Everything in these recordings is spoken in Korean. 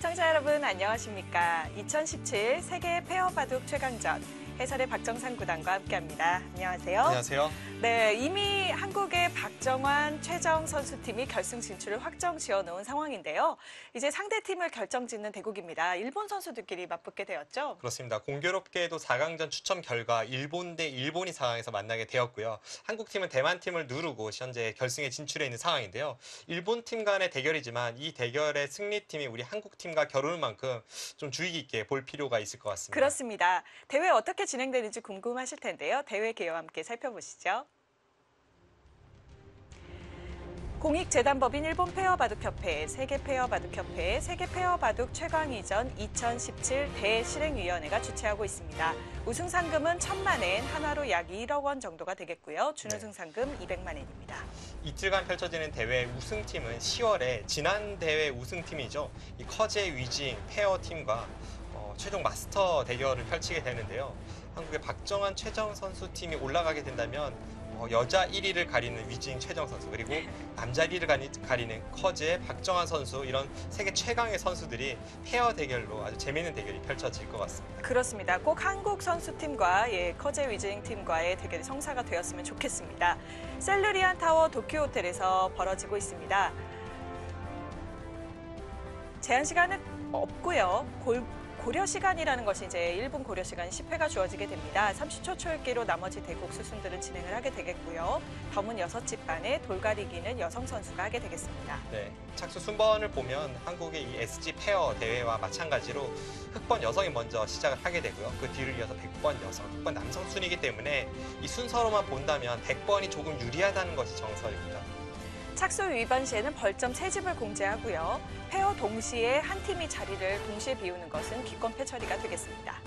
시청자 여러분 안녕하십니까. 2017 세계 페어 바둑 최강전 해설의 박정상 구단과 함께합니다. 안녕하세요. 안녕하세요. 네, 이미 한국의 박정환, 최정 선수팀이 결승 진출을 확정 지어놓은 상황인데요. 이제 상대팀을 결정짓는 대국입니다. 일본 선수들끼리 맞붙게 되었죠? 그렇습니다. 공교롭게도 4강전 추첨 결과 일본 대 일본이 4강에서 만나게 되었고요. 한국팀은 대만팀을 누르고 현재 결승에 진출해 있는 상황인데요. 일본팀 간의 대결이지만 이 대결의 승리팀이 우리 한국팀과 겨룰 만큼 좀 주의 깊게 볼 필요가 있을 것 같습니다. 그렇습니다. 대회 어떻게 진행되는지 궁금하실 텐데요. 대회 개요와 함께 살펴보시죠. 공익재단법인 일본 페어바둑협회, 세계페어바둑협회, 세계페어바둑 최강위전 2017 대실행위원회가 주최하고 있습니다. 우승 상금은 1,000만 엔, 한화로 약 1억 원 정도가 되겠고요. 준우승 상금 200만 엔입니다. 이틀간 펼쳐지는 대회 우승팀은 10월에 지난 대회 우승팀이죠. 이 커제 위징 페어팀과 최종 마스터 대결을 펼치게 되는데요. 한국의 박정환, 최정 선수팀이 올라가게 된다면 여자 1위를 가리는 위징 최정 선수, 그리고 남자 1위를 가리는 커제 박정환 선수, 이런 세계 최강의 선수들이 페어 대결로 아주 재미있는 대결이 펼쳐질 것 같습니다. 그렇습니다. 꼭 한국 선수팀과 커제 위징 팀과의 대결이 성사가 되었으면 좋겠습니다. 셀루리안 타워 도쿄 호텔에서 벌어지고 있습니다. 제한 시간은 없고요. 고려 시간이라는 것이 이제 1분 고려 시간 10회가 주어지게 됩니다. 30초 초읽기로 나머지 대국 수순들은 진행을 하게 되겠고요. 검은 6집 반에 돌가리기는 여성 선수가 하게 되겠습니다. 네, 착수 순번을 보면 한국의 이 SG 페어 대회와 마찬가지로 흑번 여성이 먼저 시작을 하게 되고요. 그 뒤를 이어서 100번 여성, 흑번 남성 순이기 때문에 이 순서로만 본다면 100번이 조금 유리하다는 것이 정설입니다. 착수 위반 시에는 벌점 3집을 공제하고요. 페어 동시에 한 팀이 자리를 동시에 비우는 것은 기권패 처리가 되겠습니다.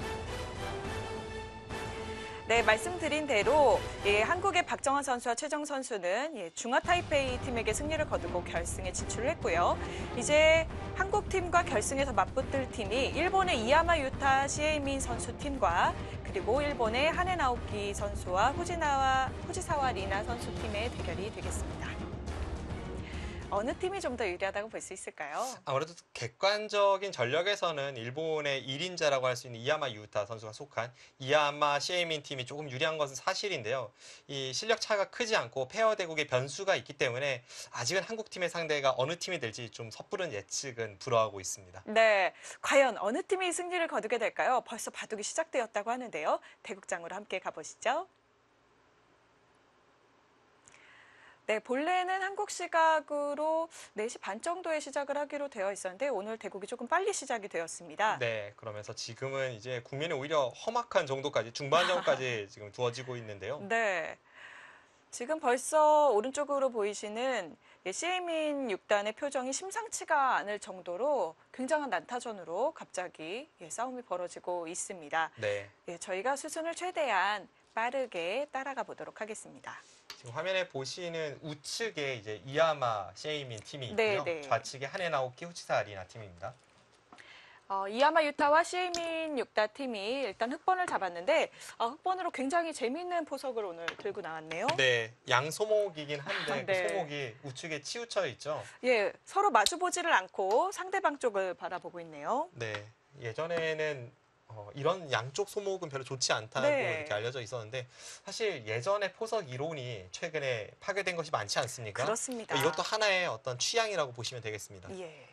네, 말씀드린 대로 한국의 박정환 선수와 최정 선수는 중화 타이페이 팀에게 승리를 거두고 결승에 진출을 했고요. 이제 한국 팀과 결승에서 맞붙을 팀이 일본의 이야마 유타 시에이민 선수 팀과 그리고 일본의 하네 나오키 선수와 후지사와 리나 선수 팀의 대결이 되겠습니다. 어느 팀이 좀 더 유리하다고 볼 수 있을까요? 아무래도 객관적인 전력에서는 일본의 1인자라고 할 수 있는 이야마 유타 선수가 속한 이야마 시에이민 팀이 조금 유리한 것은 사실인데요. 이 실력 차가 크지 않고 페어 대국의 변수가 있기 때문에 아직은 한국 팀의 상대가 어느 팀이 될지 좀 섣부른 예측은 불허하고 있습니다. 네, 과연 어느 팀이 승리를 거두게 될까요? 벌써 바둑이 시작되었다고 하는데요. 대국장으로 함께 가보시죠. 네, 본래는 한국 시각으로 4시 반 정도에 시작을 하기로 되어 있었는데 오늘 대국이 조금 빨리 시작이 되었습니다. 네, 그러면서 지금은 이제 국면이 오히려 험악한 정도까지, 중반전까지 지금 두어지고 있는데요. 네, 지금 벌써 오른쪽으로 보이시는 시에이민 6단의 표정이 심상치가 않을 정도로 굉장한 난타전으로 갑자기 싸움이 벌어지고 있습니다. 네. 저희가 수순을 최대한 빠르게 따라가 보도록 하겠습니다. 지금 화면에 보시는 우측에 이제 이야마 시에이민 팀이 있고요. 네. 좌측에 하네 나오키 후치사 리나 팀입니다. 이야마 유타와 시에이민 6다 팀이 일단 흑번을 잡았는데 흑번으로 굉장히 재미있는 포석을 오늘 들고 나왔네요. 네, 양소목이긴 한데 네. 그 소목이 우측에 치우쳐 있죠. 예, 서로 마주보지를 않고 상대방 쪽을 바라보고 있네요. 네, 예전에는 이런 양쪽 소목은 별로 좋지 않다고 이렇게 알려져 있었는데 사실 예전에 포석 이론이 최근에 파괴된 것이 많지 않습니까? 그렇습니다. 이것도 하나의 어떤 취향이라고 보시면 되겠습니다. 예.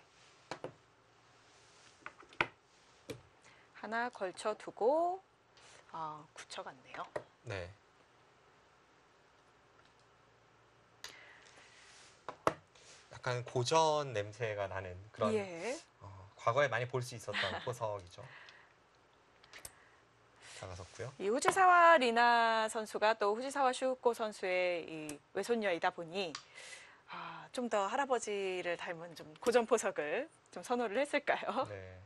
하나 걸쳐두고 굳혀갔네요. 네. 약간 고전 냄새가 나는 그런 과거에 많이 볼 수 있었던 포석이죠. 다가섰고요. 이 후지사와 리나 선수가 또 후지사와 슈우코 선수의 이 외손녀이다 보니 좀 더 할아버지를 닮은 좀 고전 포석을 좀 선호를 했을까요? 네.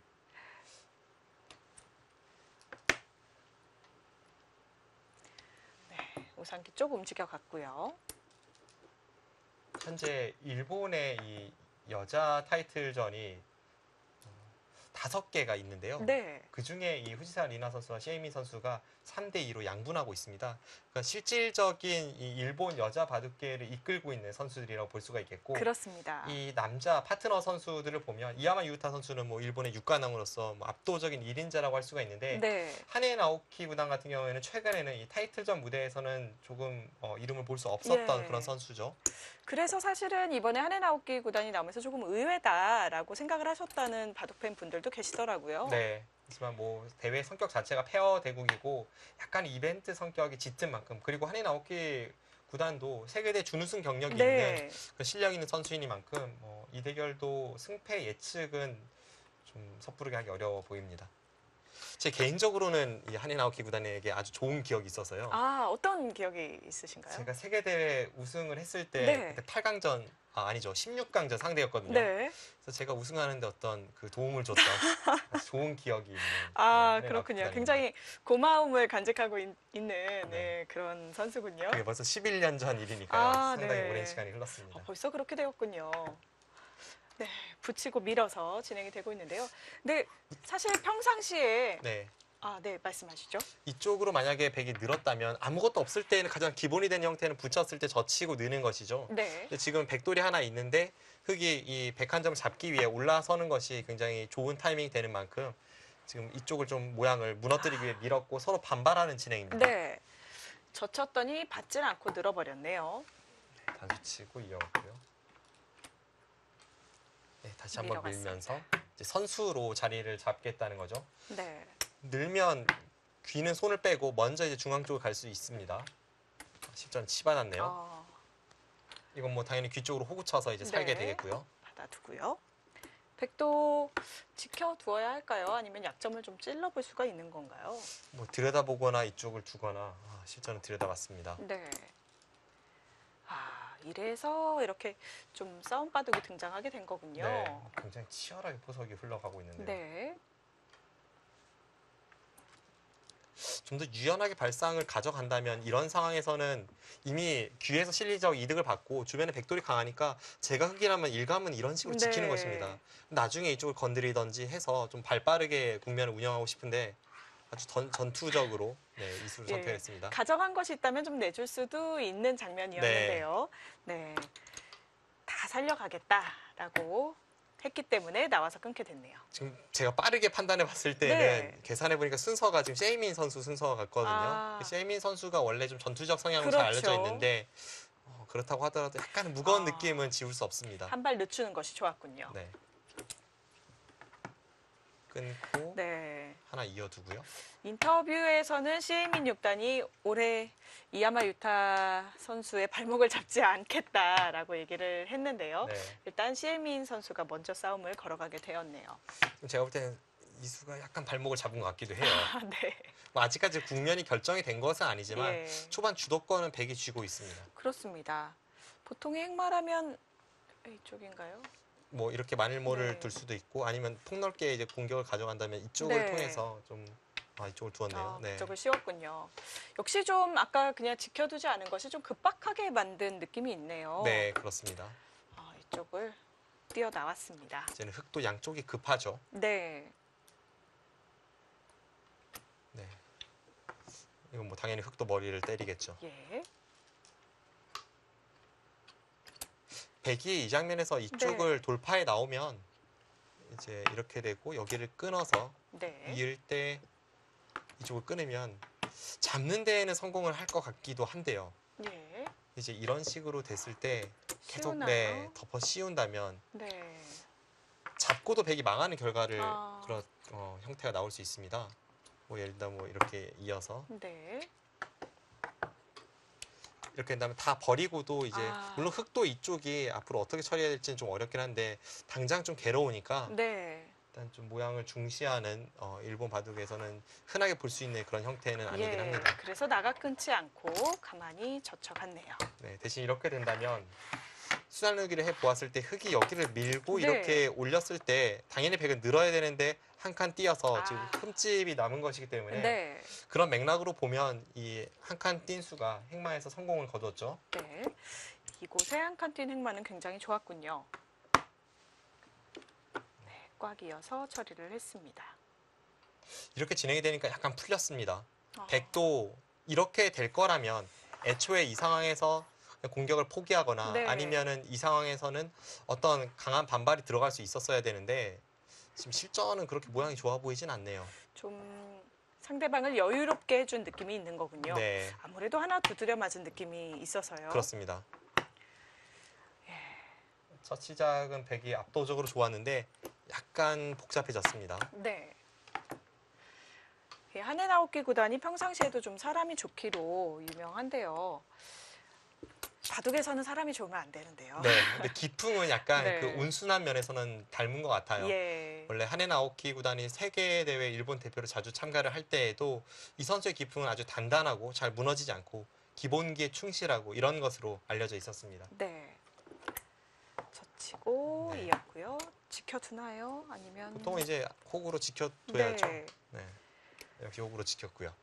네, 우상기 쪽 움직여갔고요. 현재 일본의 이 여자 타이틀전이 5개가 있는데요. 네. 그중에 이 후지사 리나 선수와 시에이민 선수가 3대2로 양분하고 있습니다. 그러니까 실질적인 이 일본 여자 바둑계를 이끌고 있는 선수들이라고 볼 수가 있겠고, 그렇습니다. 이 남자 파트너 선수들을 보면 이야마 유타 선수는 뭐 일본의 육관왕으로서 뭐 압도적인 1인자라고 할 수가 있는데, 네. 하네 나오키 구단 같은 경우에는 최근에는 이 타이틀전 무대에서는 조금 이름을 볼 수 없었던 예. 그런 선수죠. 그래서 사실은 이번에 하네 나오키 구단이 나오면서 조금 의외다라고 생각을 하셨다는 바둑팬 분들도 계시더라고요. 네. 하지만 뭐 대회 성격 자체가 페어 대국이고 약간 이벤트 성격이 짙은 만큼, 그리고 하네 나오키 구단도 세계대 준우승 경력이 있는 네. 그 실력 있는 선수이니만큼 이 대결도 승패 예측은 좀 섣부르게 하기 어려워 보입니다. 제 개인적으로는 이 하네 나오키 구단에게 아주 좋은 기억이 있어서요. 아, 어떤 기억이 있으신가요? 제가 세계대회 우승을 했을 때 네. 그때 8강전 아니죠, 16강전 상대였거든요. 네. 그래서 제가 우승하는데 어떤 그 도움을 줬던 아주 좋은 기억이 있는. 아, 네, 그렇군요. 구단입니다. 굉장히 고마움을 간직하고 있는 네. 네, 그런 선수군요. 그게 벌써 11년 전 일이니까요. 아, 상당히 네. 오랜 시간이 흘렀습니다. 벌써 그렇게 되었군요. 네, 붙이고 밀어서 진행이 되고 있는데요. 근데 사실 평상시에 네. 네, 말씀하시죠. 이쪽으로 만약에 백이 늘었다면 아무것도 없을 때는 가장 기본이 되는 형태는 붙였을 때 젖히고 느는 것이죠. 네. 근데 지금 백돌이 하나 있는데 흙이 이 백 한 점을 잡기 위해 올라서는 것이 굉장히 좋은 타이밍이 되는 만큼 지금 이쪽을 좀 모양을 무너뜨리기 위해 밀었고 서로 반발하는 진행입니다. 네. 젖혔더니 받질 않고 늘어버렸네요. 단수치고 이어갔고요. 네, 다시 한번 밀어갔습니다. 밀면서 이제 선수로 자리를 잡겠다는 거죠. 네. 늘면 귀는 손을 빼고 먼저 이제 중앙 쪽으로 갈 수 있습니다. 실전 치받았네요. 어, 이건 뭐 당연히 귀 쪽으로 호구 쳐서 이제 살게 네. 되겠고요. 받아두고요. 백도 지켜두어야 할까요? 아니면 약점을 좀 찔러볼 수가 있는 건가요? 뭐 들여다보거나 이쪽을 두거나 실전은 들여다봤습니다. 네. 이래서 이렇게 좀 싸움 바둑이 등장하게 된 거군요. 네, 굉장히 치열하게 포석이 흘러가고 있는데요. 네. 좀 더 유연하게 발상을 가져간다면 이런 상황에서는 이미 귀에서 실리적 이득을 받고 주변에 백돌이 강하니까 제가 흑이라면 일감은 이런 식으로 지키는 네. 것입니다. 나중에 이쪽을 건드리든지 해서 좀 발빠르게 국면을 운영하고 싶은데 아주 전투적으로 이수를 예. 선택했습니다. 가져간 것이 있다면 좀 내줄 수도 있는 장면이었는데요. 네. 다 살려가겠다라고 했기 때문에 나와서 끊게 됐네요. 지금 제가 빠르게 판단해 봤을 때는 네. 계산해 보니까 순서가 지금 셰이민 선수 순서가 같거든요. 아. 셰이민 선수가 원래 좀 전투적 성향으로 그렇죠. 잘 알려져 있는데 그렇다고 하더라도 약간 무거운 아. 느낌은 지울 수 없습니다. 한 발 늦추는 것이 좋았군요. 네. 끊고 네. 하나 이어두고요. 인터뷰에서는 시에이민 6단이 올해 이야마 유타 선수의 발목을 잡지 않겠다라고 얘기를 했는데요. 네. 일단 시에이민 선수가 먼저 싸움을 걸어가게 되었네요. 제가 볼 때는 이수가 약간 발목을 잡은 것 같기도 해요. 네. 뭐 아직까지 국면이 결정이 된 것은 아니지만 예. 초반 주도권은 백이 쥐고 있습니다. 그렇습니다. 보통의 행마라면 이쪽인가요? 뭐 이렇게 만일모를 네. 둘 수도 있고 아니면 폭넓게 이제 공격을 가져간다면 이쪽을 네. 통해서 좀 이쪽을 두었네요. 네. 그쪽을 씌웠군요. 역시 좀 아까 그냥 지켜두지 않은 것이 좀 급박하게 만든 느낌이 있네요. 네, 그렇습니다. 이쪽을 뛰어나왔습니다. 이제는 흑도 양쪽이 급하죠. 네. 네. 이건 뭐 당연히 흑도 머리를 때리겠죠. 예. 백이 이 장면에서 이쪽을 돌파해 나오면 이제 이렇게 되고 여기를 끊어서 네. 이을 때 이쪽을 끊으면 잡는 데에는 성공을 할 것 같기도 한데요. 예. 이제 이런 식으로 됐을 때 계속 씌우나요? 덮어 씌운다면 네. 잡고도 백이 망하는 결과를 아. 그런 형태가 나올 수 있습니다. 뭐 예를 들어 뭐 이렇게 이어서 네. 이렇게 된다면 다 버리고도 이제 아. 물론 흑도 이쪽이 앞으로 어떻게 처리해야 될지는 좀 어렵긴 한데 당장 좀 괴로우니까 네. 일단 좀 모양을 중시하는 일본 바둑에서는 흔하게 볼 수 있는 그런 형태는 아니긴 예. 합니다. 그래서 나가 끊지 않고 가만히 젖혀갔네요. 네, 대신 이렇게 된다면 수단르기를 해 보았을 때 흑이 여기를 밀고 네. 이렇게 올렸을 때 당연히 백은 늘어야 되는데 한 칸 띄어서 지금 아. 흠집이 남은 것이기 때문에 네. 그런 맥락으로 보면 이 한 칸 띈 수가 행마에서 성공을 거뒀죠. 네. 이곳에 한 칸 뛴 행마는 굉장히 좋았군요. 네. 꽉 이어서 처리를 했습니다. 이렇게 진행이 되니까 약간 풀렸습니다. 어, 백도 이렇게 될 거라면 애초에 이 상황에서 공격을 포기하거나 네. 아니면은 이 상황에서는 어떤 강한 반발이 들어갈 수 있었어야 되는데 지금 실전은 그렇게 모양이 좋아 보이진 않네요. 좀 상대방을 여유롭게 해준 느낌이 있는 거군요. 네, 아무래도 하나 두드려 맞은 느낌이 있어서요. 그렇습니다. 예. 첫 시작은 백이 압도적으로 좋았는데 약간 복잡해졌습니다. 네. 예, 하네나오키 구단이 평상시에도 좀 사람이 좋기로 유명한데요. 바둑에서는 사람이 좋으면 안 되는데요. 네, 근데 기풍은 약간 네. 그 온순한 면에서는 닮은 것 같아요. 예. 원래 하네나오키 구단이 세계 대회 일본 대표로 자주 참가를 할 때에도 이 선수의 기풍은 아주 단단하고 잘 무너지지 않고 기본기에 충실하고 이런 것으로 알려져 있었습니다. 네. 젖히고 네. 이었고요. 지켜두나요? 아니면 보통은 이제 혹으로 지켜둬야죠. 네. 네. 역시 혹으로 지켰고요.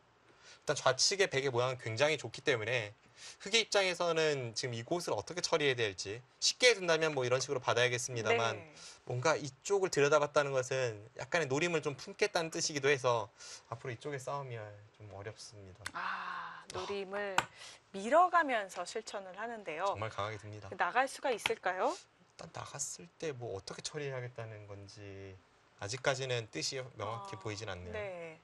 일단 좌측의 백의 모양은 굉장히 좋기 때문에 흑의 입장에서는 지금 이곳을 어떻게 처리해야 될지 쉽게 둔다면 뭐 이런 식으로 받아야겠습니다만 네. 뭔가 이쪽을 들여다봤다는 것은 약간의 노림을 좀 품겠다는 뜻이기도 해서 앞으로 이쪽의 싸움이 좀 어렵습니다. 노림을 밀어가면서 실천을 하는데요. 정말 강하게 듭니다. 나갈 수가 있을까요? 일단 나갔을 때 뭐 어떻게 처리하겠다는 건지 아직까지는 뜻이 명확히 보이진 않네요. 네.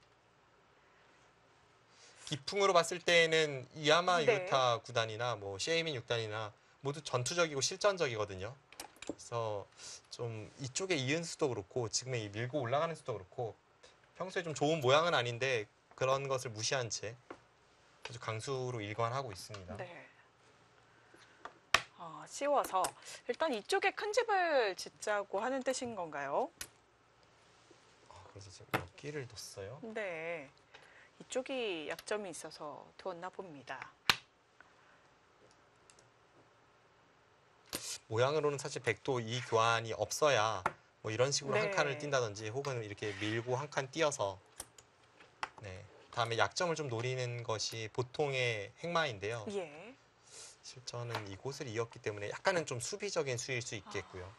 기풍으로 봤을 때에는 이야마 네. 유타 구단이나 뭐 시에이민 6단이나 모두 전투적이고 실전적이거든요. 그래서 좀 이쪽의 이은수도 그렇고 지금의 이 밀고 올라가는 수도 그렇고 평소에 좀 좋은 모양은 아닌데 그런 것을 무시한 채 아주 강수로 일관하고 있습니다. 네. 씌워서 일단 이쪽에 큰 집을 짓자고 하는 뜻인 건가요? 그래서 지금 여기를 뒀어요. 네. 이쪽이 약점이 있어서 두었나 봅니다. 모양으로는 사실 백도 이 교환이 없어야 뭐 이런 식으로 한 네. 칸을 띈다든지 혹은 이렇게 밀고 한 칸 띄어서 네. 다음에 약점을 좀 노리는 것이 보통의 행마인데요. 예. 실전은 이곳을 이었기 때문에 약간은 좀 수비적인 수일 수 있겠고요.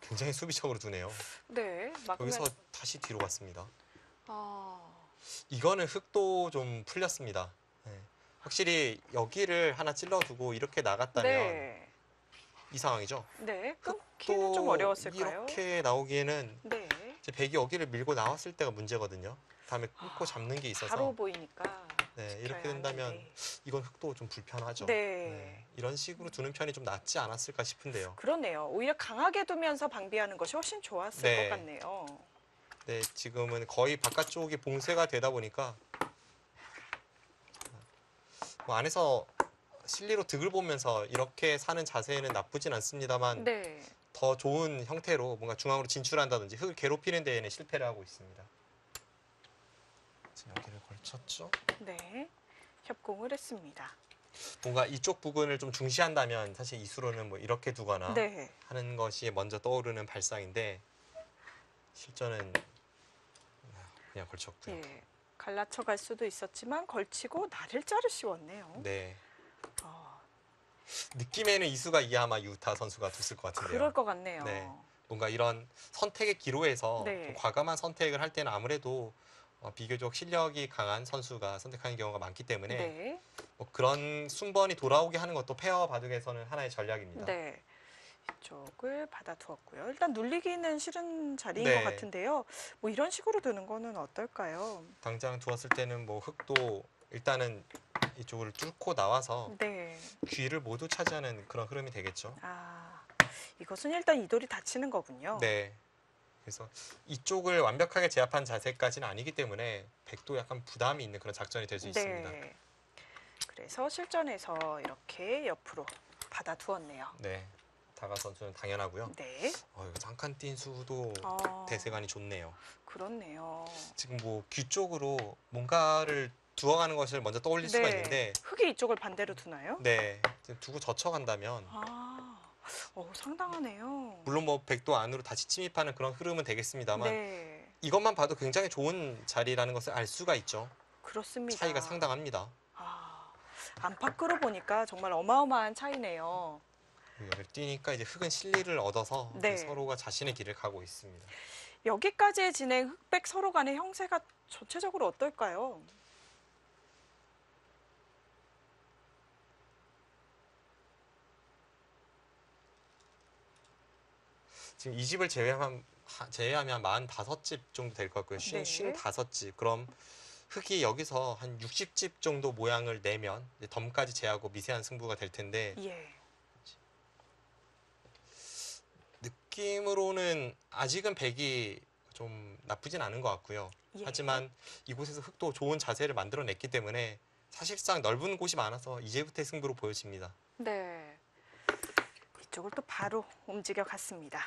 굉장히 수비적으로 두네요. 네. 막으면 여기서 다시 뒤로 갔습니다. 아, 이거는 흑도 좀 풀렸습니다. 네. 확실히 여기를 하나 찔러두고 이렇게 나갔다면 네. 이 상황이죠. 네. 끊기는 좀 또 어려웠을까요? 이렇게 나오기에는 네. 이제 백이 여기를 밀고 나왔을 때가 문제거든요. 다음에 끊고 잡는 게 있어서 바로 보이니까. 네, 지켜야 이렇게 된다면 하는데. 이건 흑도 좀 불편하죠. 네. 이런 식으로 두는 편이 좀 낫지 않았을까 싶은데요. 그러네요. 오히려 강하게 두면서 방비하는 것이 훨씬 좋았을 네. 것 같네요. 네, 지금은 거의 바깥쪽이 봉쇄가 되다 보니까 뭐 안에서 실리로 득을 보면서 이렇게 사는 자세는 나쁘진 않습니다만 네. 더 좋은 형태로 뭔가 중앙으로 진출한다든지 흑을 괴롭히는 데에는 실패를 하고 있습니다. 지금 여기를 걸쳤죠? 네. 협공을 했습니다. 뭔가 이쪽 부분을 좀 중시한다면 사실 이수로는 뭐 이렇게 두거나 네. 하는 것이 먼저 떠오르는 발상인데 실전은 그냥 걸쳤고요. 예. 갈라쳐 갈 수도 있었지만 걸치고 나를자를 씌웠네요. 네. 아, 느낌에는 이수가 이하마 유타 선수가 뒀을 것 같은데요. 그럴 것 같네요. 네. 뭔가 이런 선택의 기로에서 네. 좀 과감한 선택을 할 때는 아무래도 비교적 실력이 강한 선수가 선택하는 경우가 많기 때문에 네. 뭐 그런 순번이 돌아오게 하는 것도 페어 바둑에서는 하나의 전략입니다. 네. 이쪽을 받아두었고요. 일단 눌리기는 싫은 자리인 네. 것 같은데요. 뭐 이런 식으로 두는 거는 어떨까요? 당장 두었을 때는 뭐 흑도 일단은 이쪽을 뚫고 나와서 네. 귀를 모두 차지하는 그런 흐름이 되겠죠. 이것은 일단 이 돌이 닫히는 거군요. 네. 그래서 이쪽을 완벽하게 제압한 자세까지는 아니기 때문에 백도 약간 부담이 있는 그런 작전이 될 수 있습니다. 그래서 실전에서 이렇게 옆으로 받아두었네요. 네. 다가 선수는 당연하고요. 네. 여기서 한 칸 띈 수도 대세관이 좋네요. 그렇네요. 지금 뭐 귀 쪽으로 뭔가를 두어가는 것을 먼저 떠올릴 수가 있는데 흙이 이쪽을 반대로 두나요? 네. 두고 젖혀간다면 상당하네요. 물론 뭐 백도 안으로 다시 침입하는 그런 흐름은 되겠습니다만 네. 이것만 봐도 굉장히 좋은 자리라는 것을 알 수가 있죠. 그렇습니다. 차이가 상당합니다. 안팎으로 보니까 정말 어마어마한 차이네요. 여기를 뛰니까 이제 흑은 실리를 얻어서 네. 이제 서로가 자신의 길을 가고 있습니다. 여기까지의 진행 흑백 서로 간의 형세가 전체적으로 어떨까요? 지금 이 집을 제외하면 한 45집 정도 될 것 같고요. 네. 55집. 그럼 흑이 여기서 한 60집 정도 모양을 내면 이제 덤까지 제하고 미세한 승부가 될 텐데 예. 느낌으로는 아직은 백이 좀 나쁘진 않은 것 같고요. 예. 하지만 이곳에서 흑도 좋은 자세를 만들어냈기 때문에 사실상 넓은 곳이 많아서 이제부터의 승부로 보여집니다. 네. 이쪽을 또 바로 움직여 갔습니다.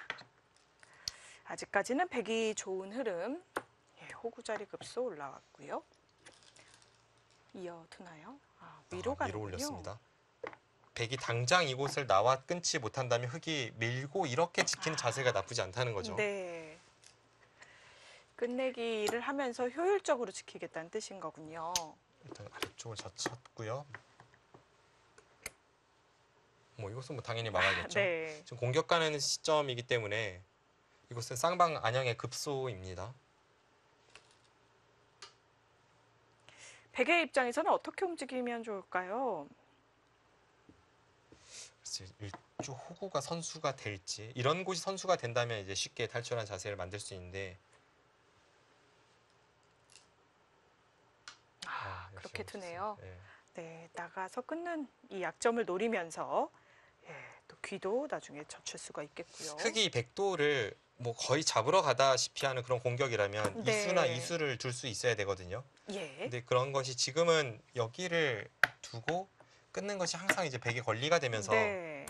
아직까지는 백이 좋은 흐름. 예, 호구자리 급소 올라왔고요. 이어두나요? 위로 가는군요. 위로 올렸습니다. 백이 당장 이곳을 나와 끊지 못한다면 흑이 밀고 이렇게 지키는 자세가 나쁘지 않다는 거죠. 네. 끝내기를 하면서 효율적으로 지키겠다는 뜻인 거군요. 일단 아래쪽을 젖혔고요. 뭐 이것은 뭐 당연히 막아야겠죠. 네. 지금 공격 가는 시점이기 때문에 이곳은 쌍방 안양의 급소입니다. 백의 입장에서는 어떻게 움직이면 좋을까요? 글쎄, 일주 호구가 선수가 될지 이런 곳이 선수가 된다면 이제 쉽게 탈출한 자세를 만들 수 있는데 역시 그렇게 없었어요. 두네요. 네. 네, 나가서 끊는 이 약점을 노리면서 또 귀도 나중에 젖힐 수가 있겠고요. 흑이 백도를 뭐 거의 잡으러 가다시피 하는 그런 공격이라면 네. 이수나 이수를 둘 수 있어야 되거든요. 예. 근데 그런 것이 지금은 여기를 두고 끊는 것이 항상 이제 백의 권리가 되면서 네.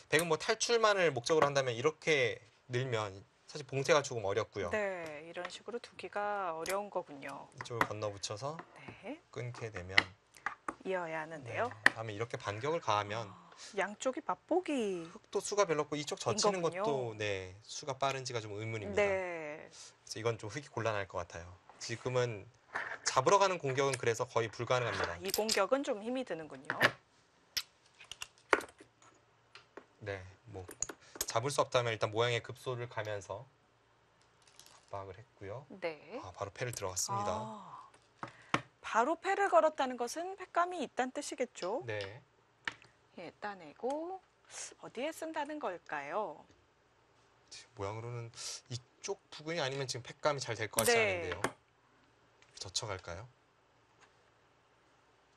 백은 뭐 탈출만을 목적으로 한다면 이렇게 늘면 사실 봉쇄가 조금 어렵고요. 네, 이런 식으로 두기가 어려운 거군요. 이쪽을 건너 붙여서 네, 끊게 되면 이어야 하는데요. 다음에 이렇게 반격을 가하면 양쪽이 맛보기. 흑도 수가 별로 없고 이쪽 젖히는 거군요. 것도 수가 빠른지가 좀 의문입니다. 네, 그래서 이건 좀 흑이 곤란할 것 같아요. 지금은 잡으러 가는 공격은 그래서 거의 불가능합니다. 이 공격은 좀 힘이 드는군요. 네, 뭐 잡을 수 없다면 일단 모양의 급소를 가면서 압박을 했고요. 네. 바로 패를 들어갔습니다. 바로 패를 걸었다는 것은 패감이 있다는 뜻이겠죠. 네, 예, 따내고 어디에 쓴다는 걸까요? 모양으로는 이쪽 부근이 아니면 지금 패감이 잘 될 것 같지 네. 않은데요. 젖혀갈까요?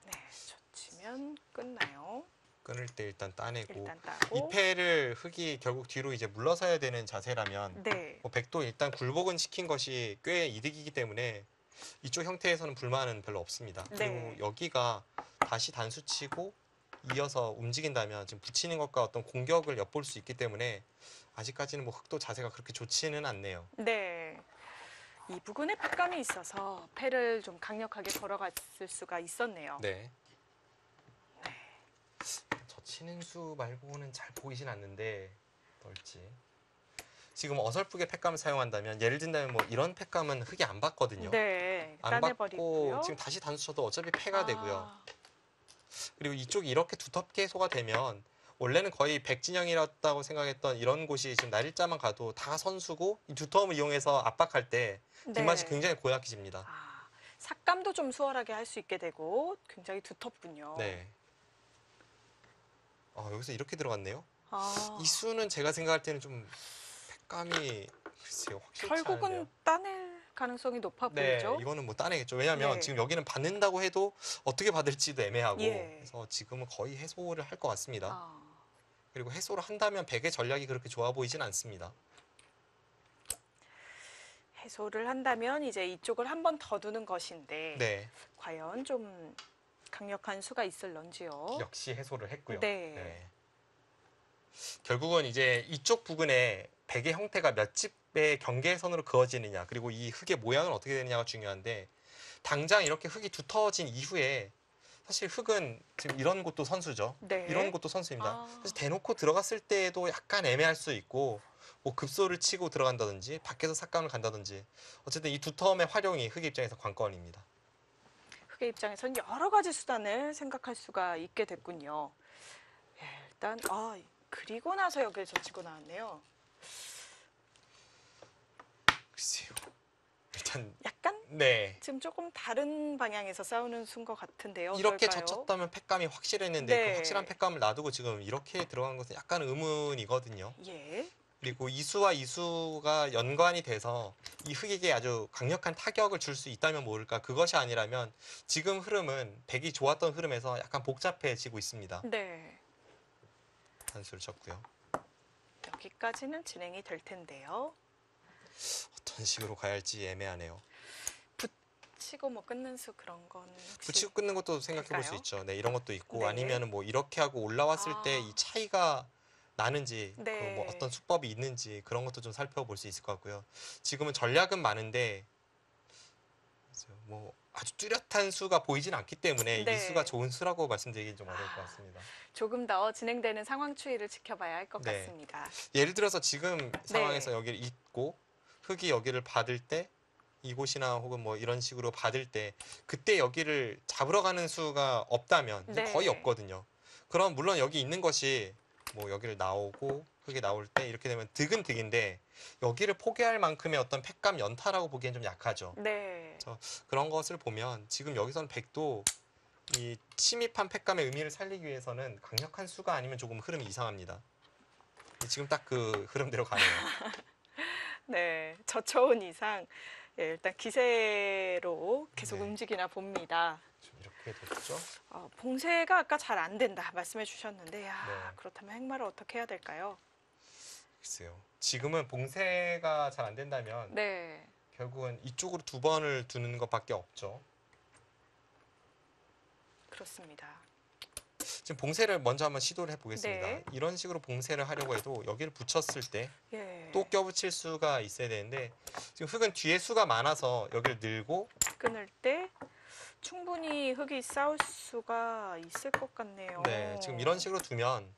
네, 젖히면 끝나요. 끊을 때 일단 따내고 일단 따고. 이 패를 흑이 결국 뒤로 이제 물러서야 되는 자세라면 네. 뭐 백도 일단 굴복은 시킨 것이 꽤 이득이기 때문에 이쪽 형태에서는 불만은 별로 없습니다. 네. 그리고 여기가 다시 단수치고 이어서 움직인다면 지금 붙이는 것과 어떤 공격을 엿볼 수 있기 때문에 아직까지는 뭐 흑도 자세가 그렇게 좋지는 않네요. 네. 이 부근에 패감이 있어서 패를 좀 강력하게 걸어갔을 수가 있었네요. 네. 젖히는 수 말고는 잘 보이진 않는데 어떨지. 지금 어설프게 팩감을 사용한다면 예를 든다면 뭐 이런 팩감은 흑이 안 받거든요. 네, 안 받고 따내버리고요. 지금 다시 단수 쳐도 어차피 패가 되고요. 그리고 이쪽이 이렇게 두텁게 해소가 되면 원래는 거의 백진영이었다고 생각했던 이런 곳이 지금 날일자만 가도 다 선수고 이 두터움을 이용해서 압박할 때 뒷맛이 네. 굉장히 고약해집니다. 삭감도 좀 수월하게 할 수 있게 되고 굉장히 두텁군요. 네. 여기서 이렇게 들어갔네요. 아, 이 수는 제가 생각할 때는 좀 팩감이 글쎄요 확실치 결국은 않은데요. 따낼 가능성이 높아 네, 보이죠. 이거는 뭐 따내겠죠. 왜냐하면 네. 지금 여기는 받는다고 해도 어떻게 받을지도 애매하고 예. 그래서 지금은 거의 해소를 할 것 같습니다. 아, 그리고 해소를 한다면 백의 전략이 그렇게 좋아 보이진 않습니다. 해소를 한다면 이제 이쪽을 한 번 더 두는 것인데 네, 과연 좀 강력한 수가 있을런지요. 역시 해소를 했고요. 네. 결국은 이제 이쪽 부근에 백의 형태가 몇 집의 경계선으로 그어지느냐 그리고 이 흙의 모양은 어떻게 되느냐가 중요한데 당장 이렇게 흙이 두터워진 이후에 사실 흙은 지금 이런 곳도 선수죠. 네. 이런 곳도 선수입니다. 아. 사실 대놓고 들어갔을 때에도 약간 애매할 수 있고 뭐 급소를 치고 들어간다든지 밖에서 삭감을 간다든지 어쨌든 이 두터움의 활용이 흙 입장에서 관건입니다. 흑의 입장에서는 여러 가지 수단을 생각할 수가 있게 됐군요. 예, 일단 그리고 나서 여기를 젖히고 나왔네요. 글쎄요. 일단 약간 네. 지금 조금 다른 방향에서 싸우는 수인 것 같은데요. 이렇게 어떨까요? 젖혔다면 팩감이 확실했는데 네. 그 확실한 팩감을 놔두고 지금 이렇게 들어간 것은 약간 의문이거든요. 예. 그리고 이수와 이수가 연관이 돼서 이 흑에게 아주 강력한 타격을 줄 수 있다면 모를까. 그것이 아니라면 지금 흐름은 백이 좋았던 흐름에서 약간 복잡해지고 있습니다. 네. 단수를 쳤고요. 여기까지는 진행이 될 텐데요. 어떤 식으로 가야 할지 애매하네요. 치고 뭐 끊는 수 그런 건 혹시 붙이고 끊는 것도 생각해 볼 수 될까요? 있죠. 네, 이런 것도 있고 네. 아니면은 뭐 이렇게 하고 올라왔을 때 이 차이가 나는지 네. 그 뭐 어떤 수법이 있는지 그런 것도 좀 살펴볼 수 있을 것 같고요. 지금은 전략은 많은데 뭐 아주 뚜렷한 수가 보이진 않기 때문에 네. 이 수가 좋은 수라고 말씀드리긴 좀 어려울 것 같습니다. 조금 더 진행되는 상황 추이를 지켜봐야 할 것 네. 같습니다. 예를 들어서 지금 상황에서 네. 여기를 잇고 흑이 여기를 받을 때 이곳이나 혹은 뭐 이런 식으로 받을 때 그때 여기를 잡으러 가는 수가 없다면 이제 네. 거의 없거든요. 그럼 물론 여기 있는 것이 뭐 여기를 나오고 흑이 나올 때 이렇게 되면 득은 득인데 여기를 포기할 만큼의 어떤 팩감 연타라고 보기엔 좀 약하죠. 네. 그런 것을 보면 지금 여기서는 백도 이 침입한 팩감의 의미를 살리기 위해서는 강력한 수가 아니면 조금 흐름이 이상합니다. 지금 딱 그 흐름대로 가네요. 네. 저쳐온 이상 예, 일단 기세로 계속 네. 움직이나 봅니다. 좀 이렇게 됐죠. 봉쇄가 아까 잘 안 된다 말씀해 주셨는데 야, 네. 그렇다면 행마를 어떻게 해야 될까요? 글쎄요. 지금은 봉쇄가 잘 안 된다면 네. 결국은 이쪽으로 두 번을 두는 것밖에 없죠. 그렇습니다. 지금 봉쇄를 먼저 한번 시도를 해보겠습니다. 네. 이런 식으로 봉쇄를 하려고 해도 여기를 붙였을 때 또 예. 껴붙일 수가 있어야 되는데 지금 흑은 뒤에 수가 많아서 여기를 늘고 끊을 때 충분히 흑이 싸울 수가 있을 것 같네요. 네, 지금 이런 식으로 두면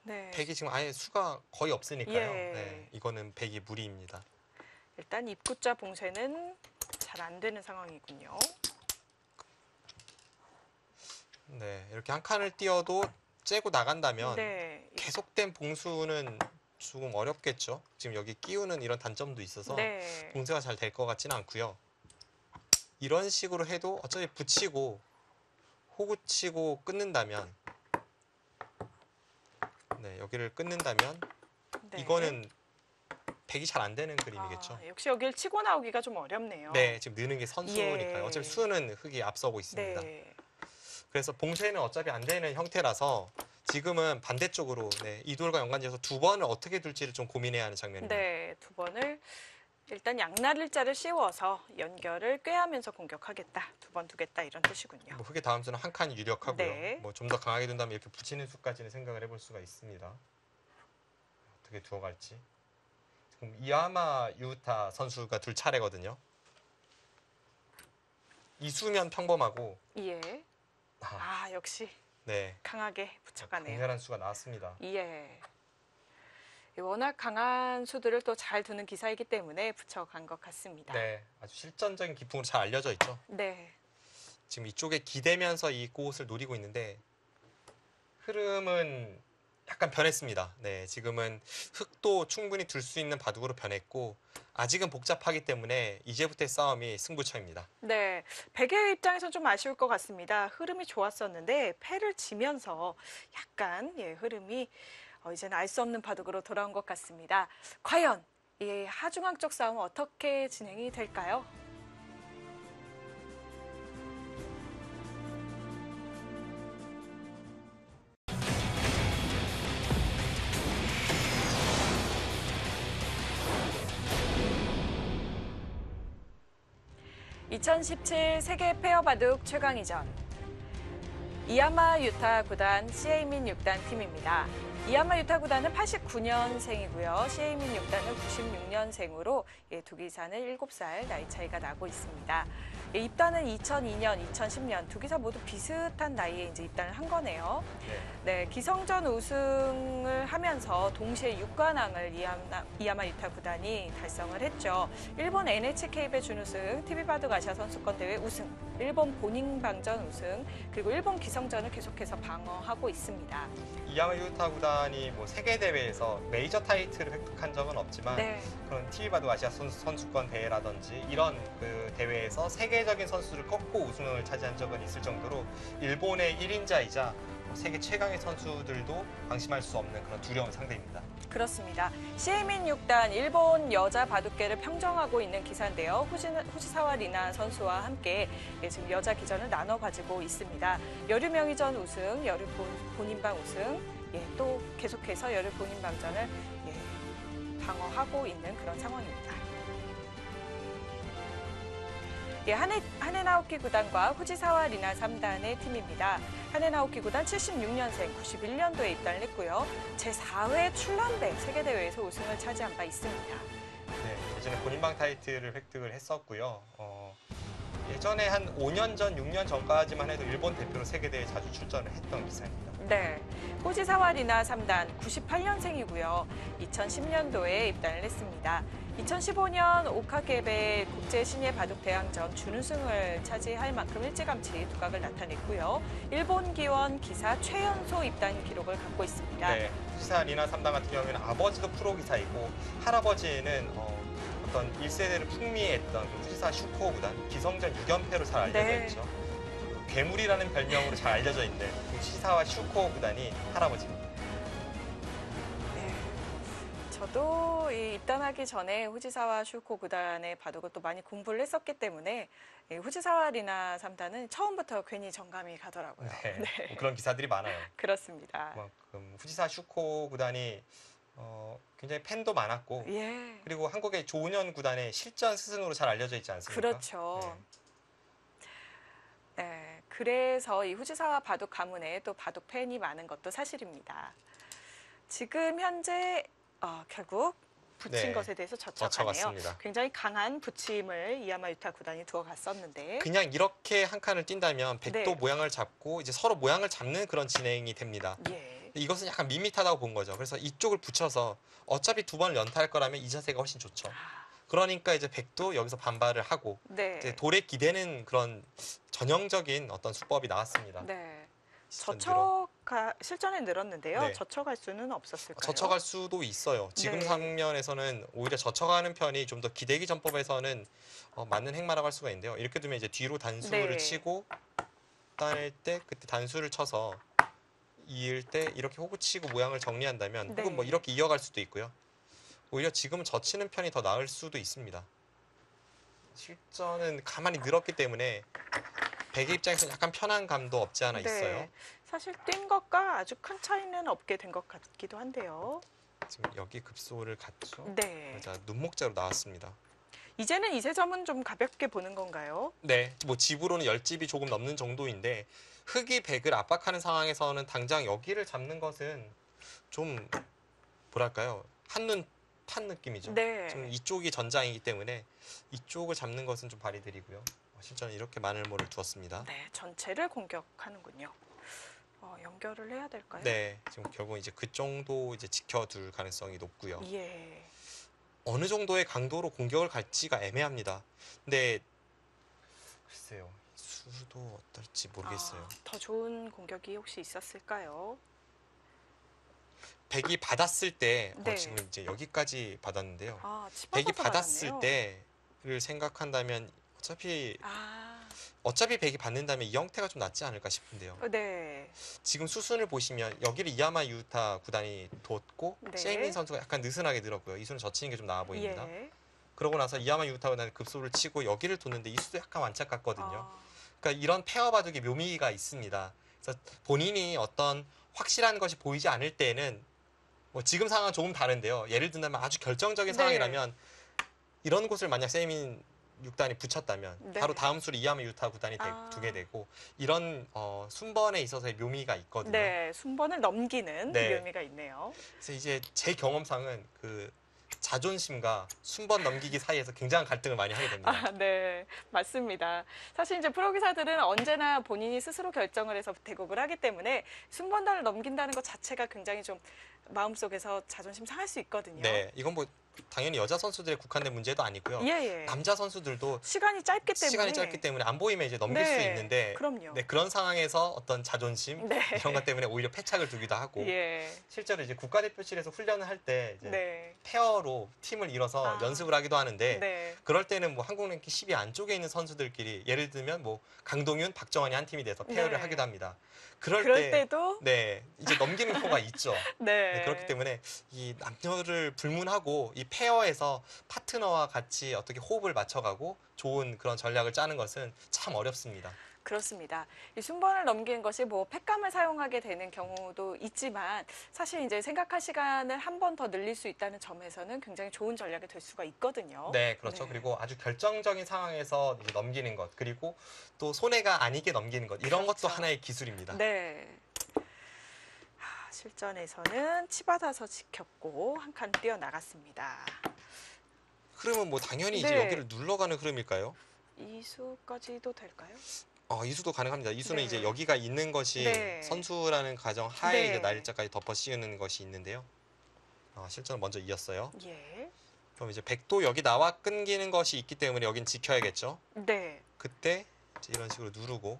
네. 백이 지금 아예 수가 거의 없으니까요. 예. 네, 이거는 백이 무리입니다. 일단 입구자 봉쇄는 잘 안 되는 상황이군요. 네, 이렇게 한 칸을 띄어도 째고 나간다면 네. 계속된 봉수는 조금 어렵겠죠. 지금 여기 끼우는 이런 단점도 있어서 네. 봉쇄가 잘 될 것 같지는 않고요. 이런 식으로 해도 어차피 붙이고 호구치고 끊는다면 네, 여기를 끊는다면 네. 이거는 백이 잘 안 되는 그림이겠죠. 역시 여길 치고 나오기가 좀 어렵네요. 네, 지금 느는 게 선수니까요. 예. 어차피 수는 흑이 앞서고 있습니다. 네. 그래서 봉쇄는 어차피 안 되는 형태라서 지금은 반대쪽으로 네, 이 돌과 연관지어서 두 번을 어떻게 둘지를 좀 고민해야 하는 장면입니다. 네, 두 번을 일단 양날일자를 씌워서 연결을 꾀하면서 공격하겠다. 두 번 두겠다 이런 뜻이군요. 뭐 흑의 다음 수는 한 칸이 유력하고요. 네. 뭐 좀 더 강하게 둔다면 이렇게 붙이는 수까지는 생각을 해볼 수가 있습니다. 어떻게 두어갈지. 지금 이야마 유타 선수가 둘 차례거든요. 이수면 평범하고 예. 역시 네, 강하게 붙여가네요. 강렬한 수가 나왔습니다. 예. 워낙 강한 수들을 또 잘 두는 기사이기 때문에 붙여간 것 같습니다. 네, 아주 실전적인 기풍으로 잘 알려져 있죠. 네. 지금 이쪽에 기대면서 이 꽃을 노리고 있는데 흐름은 약간 변했습니다. 네, 지금은 흑도 충분히 둘 수 있는 바둑으로 변했고 아직은 복잡하기 때문에 이제부터의 싸움이 승부처입니다. 네, 백의 입장에선 좀 아쉬울 것 같습니다. 흐름이 좋았었는데 패를 지면서 약간 흐름이 이제는 알 수 없는 바둑으로 돌아온 것 같습니다. 과연 이 하중앙적 싸움 어떻게 진행이 될까요? (2017) 세계 페어 바둑 최강위전 이야마 유타 구단 시에이민 6단 팀입니다. 이야마 유타 구단은 89년생이고요. 시에이민 6단은 96년생으로 두 기사는 7살 나이 차이가 나고 있습니다. 입단은 2002년, 2010년 두 기사 모두 비슷한 나이에 이제 입단을 한 거네요. 네, 기성전 우승을 하면서 동시에 6관왕을 이야마 유타 구단이 달성을 했죠. 일본 NHK배 준우승, TV바둑 아시아 선수권 대회 우승. 일본 본인방전 우승, 그리고 일본 기성전을 계속해서 방어하고 있습니다. 이야마 유타 구단이 뭐 세계 대회에서 메이저 타이틀을 획득한 적은 없지만 네. 그런 TV바도 아시아 선수권 대회라든지 이런 그 대회에서 세계적인 선수를 꺾고 우승을 차지한 적은 있을 정도로 일본의 1인자이자 세계 최강의 선수들도 방심할 수 없는 그런 두려운 상대입니다. 그렇습니다. 시에민 6단 일본 여자 바둑계를 평정하고 있는 기사인데요. 후지사와 리나 선수와 함께 지금 여자 기전을 나눠 가지고 있습니다. 여류 명의전 우승, 여류 본인방 우승, 또 계속해서 여류 본인방전을 방어하고 있는 그런 상황입니다. 하네나오키 구단과 후지사와 리나 3단의 팀입니다. 하네나오키 구단 76년생, 91년도에 입단을 했고요. 제4회 출란배 세계대회에서 우승을 차지한 바 있습니다. 네, 예전에 본인방 타이틀을 획득을 했었고요. 예전에 한 5년 전, 6년 전까지만 해도 일본 대표로 세계대회에 자주 출전을 했던 기사입니다. 네, 후지사와 리나 3단 98년생이고요. 2010년도에 입단을 했습니다. 2015년 오카게베 국제신예 바둑대항전 준우승을 차지할 만큼 일찌감치 두각을 나타냈고요. 일본 기원 기사 최연소 입단 기록을 갖고 있습니다. 네, 후지사 리나 3단 같은 경우에는 아버지도 프로 기사이고 할아버지는 어떤 1세대를 풍미했던 후지사 슈코 구단 기성전 6연패로 잘 알려져 네. 있죠. 괴물이라는 별명으로 잘 알려져 있는 후지사와 슈코 구단이 할아버지입니다. 네, 저도 입단하기 전에 후지사와 슈코 구단의 바둑을 또 많이 공부를 했었기 때문에 후지사와 리나 3단은 처음부터 괜히 정감이 가더라고요. 네, 뭐 그런 기사들이 많아요. 그렇습니다. 그만큼 후지사 슈코 구단이 굉장히 팬도 많았고 예. 그리고 한국의 조은현 구단의 실전 스승으로 잘 알려져 있지 않습니까? 그렇죠. 네, 그래서 이 후지사와 바둑 가문에 또 바둑 팬이 많은 것도 사실입니다. 지금 현재 결국 붙인 네, 것에 대해서 젖혀가네요. 젖혀갔습니다. 굉장히 강한 붙임을 이야마 유타 구단이 두어갔었는데 그냥 이렇게 한 칸을 뛴다면 백도 네. 모양을 잡고 이제 서로 모양을 잡는 그런 진행이 됩니다. 예. 이것은 약간 밋밋하다고 본 거죠. 그래서 이쪽을 붙여서 어차피 두 번을 연타할 거라면 이 자세가 훨씬 좋죠. 그러니까 이제 백도 여기서 반발을 하고 네. 이제 돌에 기대는 그런 전형적인 어떤 수법이 나왔습니다. 네. 실전 실전에 늘었는데요. 네. 젖혀갈 수는 없었을까요? 젖혀갈 수도 있어요. 지금 네. 장면에서는 오히려 젖혀가는 편이 좀 더 기대기 전법에서는 맞는 행마라고 할 수가 있는데요. 이렇게 두면 이제 뒤로 단수를 네. 치고 따낼 때 그때 단수를 쳐서 이을 때 이렇게 호구 치고 모양을 정리한다면 네. 혹은 뭐 이렇게 이어갈 수도 있고요. 오히려 지금은 젖히는 편이 더 나을 수도 있습니다. 실전은 가만히 늘었기 때문에 백의 입장에서는 약간 편한 감도 없지 않아 있어요. 사실 뛴 것과 아주 큰 차이는 없게 된 것 같기도 한데요. 지금 여기 급소를 갔죠. 네. 자, 눈목자로 나왔습니다. 이제는 이세점은 좀 가볍게 보는 건가요? 네, 뭐 집으로는 10집이 조금 넘는 정도인데 흑이 백을 압박하는 상황에서는 당장 여기를 잡는 것은 좀 뭐랄까요? 한눈 판 느낌이죠. 네. 지금 이쪽이 전장이기 때문에 이쪽을 잡는 것은 좀 발이 느리고요. 실전에 이렇게 마늘모를 두었습니다. 네, 전체를 공격하는군요. 연결을 해야 될까요? 네, 지금 결국 이제 그 정도 이제 지켜둘 가능성이 높고요. 예. 어느 정도의 강도로 공격을 갈지가 애매합니다. 근데 글쎄요, 수도 어떨지 모르겠어요. 더 좋은 공격이 혹시 있었을까요? 백이 받았을 때 네. 지금 이제 여기까지 받았는데요. 치받아서 백이 받았을 받았네요. 때를 생각한다면 어차피 백이 받는다면 이 형태가 좀 낫지 않을까 싶은데요. 네. 지금 수순을 보시면 여기를 이야마 유타 구단이 뒀고 네. 시에민 선수가 약간 느슨하게 들었고요. 이 수는 젖히는 게 좀 나아 보입니다. 예. 그러고 나서 이야마 유타 구단이 급소를 치고 여기를 뒀는데 이 수도 약간 완착 같거든요. 아, 그러니까 이런 페어 바둑의 묘미가 있습니다. 그래서 본인이 어떤 확실한 것이 보이지 않을 때는 뭐 지금 상황은 조금 다른데요. 예를 든다면 아주 결정적인 네. 상황이라면 이런 곳을 만약 세이민 6단이 붙였다면 네. 바로 다음 수를 이야마 유타 구단이 두게 되고 이런 순번에 있어서의 묘미가 있거든요. 네, 순번을 넘기는 네. 묘미가 있네요. 그래서 이제 제 경험상은 그 자존심과 순번 넘기기 사이에서 굉장한 갈등을 많이 하게 됩니다. 네, 맞습니다. 사실 이제 프로 기사들은 언제나 본인이 스스로 결정을 해서 대국을 하기 때문에 순번단을 넘긴다는 것 자체가 굉장히 좀 마음속에서 자존심 상할 수 있거든요. 네, 이건 뭐 당연히 여자 선수들에 국한된 문제도 아니고요. 예, 예. 남자 선수들도 시간이 짧기 때문에 안 보이면 이제 넘길 수 네, 있는데 그럼요. 네, 그런 상황에서 어떤 자존심 네. 이런 것 때문에 오히려 패착을 두기도 하고 예. 실제로 이제 국가대표실에서 훈련을 할 때 이제 네. 페어로 팀을 이뤄서 아. 연습을 하기도 하는데 네. 그럴 때는 뭐 한국 랭킹 10위 안쪽에 있는 선수들끼리 예를 들면 뭐 강동윤, 박정환이 한 팀이 돼서 페어를 네. 하기도 합니다. 그럴 때도 네, 이제 넘기는 경우가 있죠. 네. 네, 그렇기 때문에 이 남녀를 불문하고 이 페어에서 파트너와 같이 어떻게 호흡을 맞춰가고 좋은 그런 전략을 짜는 것은 참 어렵습니다. 그렇습니다. 이 순번을 넘기는 것이 뭐 팩감을 사용하게 되는 경우도 있지만 사실 이제 생각할 시간을 한 번 더 늘릴 수 있다는 점에서는 굉장히 좋은 전략이 될 수가 있거든요. 네, 그렇죠. 네. 그리고 아주 결정적인 상황에서 이제 넘기는 것, 그리고 또 손해가 아니게 넘기는 것, 이런 그렇죠. 것도 하나의 기술입니다. 네. 실전에서는 치받아서 지켰고 한 칸 뛰어나갔습니다. 흐름은 뭐 당연히 이제 네. 여기를 눌러가는 흐름일까요? 이수까지도 될까요? 이수도 가능합니다. 이수는 네. 이제 여기가 있는 것이 네. 선수라는 가정 하에 네. 이제 날짜까지 덮어 씌우는 것이 있는데요. 실전은 먼저 이었어요. 예. 그럼 이제 백도 여기 나와 끊기는 것이 있기 때문에 여긴 지켜야겠죠. 네. 그때 이제 이런 식으로 누르고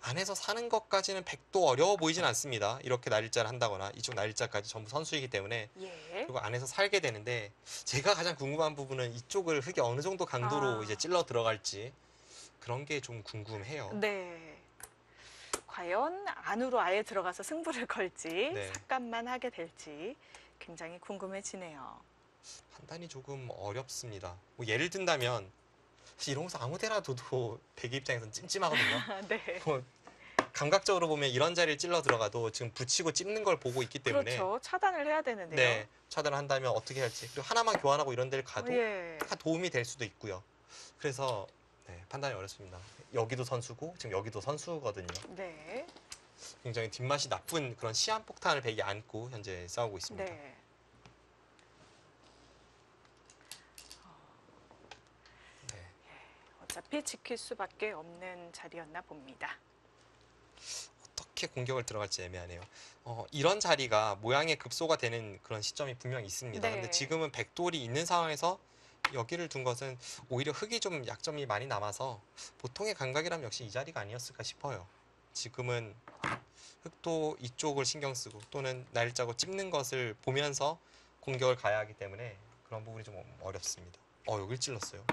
안에서 사는 것까지는 백도 어려워 보이진 않습니다. 이렇게 날짜를 한다거나 이쪽 날짜까지 전부 선수이기 때문에 예. 그리고 안에서 살게 되는데 제가 가장 궁금한 부분은 이쪽을 흙이 어느 정도 강도로 이제 찔러 들어갈지 그런 게 좀 궁금해요. 네. 과연 안으로 아예 들어가서 승부를 걸지 네. 삭감만 하게 될지 굉장히 궁금해지네요. 판단이 조금 어렵습니다. 뭐 예를 든다면 사실 이런 곳 아무데나 둬도 백이 입장에서는 찜찜하거든요. 네. 뭐 감각적으로 보면 이런 자리를 찔러 들어가도 지금 붙이고 찝는 걸 보고 있기 때문에 그렇죠. 차단을 해야 되는데요. 네, 차단을 한다면 어떻게 할지 그리고 하나만 교환하고 이런 데를 가도 예. 다 도움이 될 수도 있고요. 그래서 네, 판단이 어렵습니다. 여기도 선수고 지금 여기도 선수거든요. 네. 굉장히 뒷맛이 나쁜 그런 시한폭탄을 백이 안고 현재 싸우고 있습니다. 네. 네. 어차피 지킬 수밖에 없는 자리였나 봅니다. 어떻게 공격을 들어갈지 애매하네요. 이런 자리가 모양의 급소가 되는 그런 시점이 분명히 있습니다. 네. 근데 지금은 백돌이 있는 상황에서 여기를 둔 것은 오히려 흙이 좀 약점이 많이 남아서 보통의 감각이라면 역시 이 자리가 아니었을까 싶어요. 지금은 흙도 이쪽을 신경 쓰고 또는 날짜고 찝는 것을 보면서 공격을 가야 하기 때문에 그런 부분이 좀 어렵습니다. 여길 찔렀어요.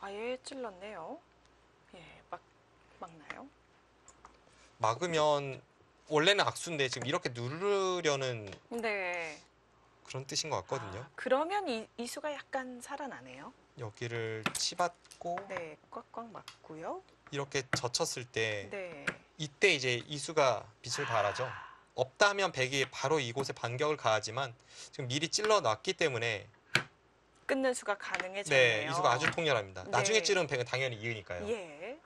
아예 찔렀네요. 예, 막나요? 막으면 원래는 악수인데 지금 이렇게 누르려는 네. 그런 뜻인 것 같거든요. 그러면 이수가 약간 살아나네요. 여기를 치받고 네, 꽉꽉 맞고요. 이렇게 젖혔을 때 네. 이때 이제 이수가 빛을 발하죠. 없다면 백이 바로 이곳에 반격을 가하지만 지금 미리 찔러 놨기 때문에 끊는 수가 가능해졌네요. 네, 이수가 아주 통렬합니다. 네. 나중에 찌르면 백은 당연히 이으니까요. 예.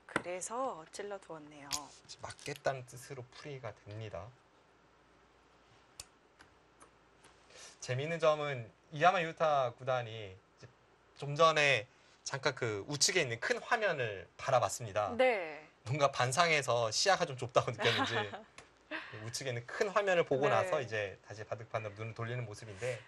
그래서 찔러 두었네요. 맞겠다는 뜻으로 풀이가 됩니다. 재미있는 점은 이야마 유타 구단이 이제 좀 전에 잠깐 그 우측에 있는 큰 화면을 바라봤습니다. 네. 뭔가 반상에서 시야가 좀 좁다고 느꼈는지 우측에 있는 큰 화면을 보고 네. 나서 이제 다시 바득바득 눈을 돌리는 모습인데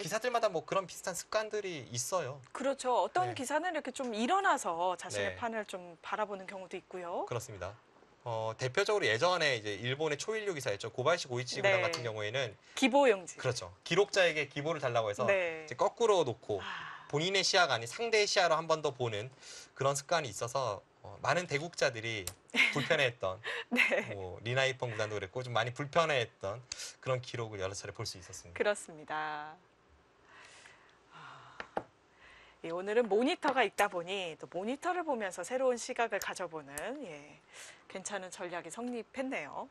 기사들마다 뭐 그런 비슷한 습관들이 있어요. 그렇죠. 어떤 네. 기사는 이렇게 좀 일어나서 자신의 네. 판을 좀 바라보는 경우도 있고요. 그렇습니다. 대표적으로 예전에 이제 일본의 초일류 기사였죠. 고바야시 고이치 구단 네. 같은 경우에는 기보용지. 그렇죠. 기록자에게 기보를 달라고 해서 네. 이제 거꾸로 놓고 아, 본인의 시야가 아닌 상대의 시야로 한 번 더 보는 그런 습관이 있어서 많은 대국자들이 불편해했던 네. 뭐 리나이펑 구단도 그랬고 좀 많이 불편해했던 그런 기록을 여러 차례 볼 수 있었습니다. 그렇습니다. 예, 오늘은 모니터가 있다 보니 또 모니터를 보면서 새로운 시각을 가져보는 괜찮은 전략이 성립했네요.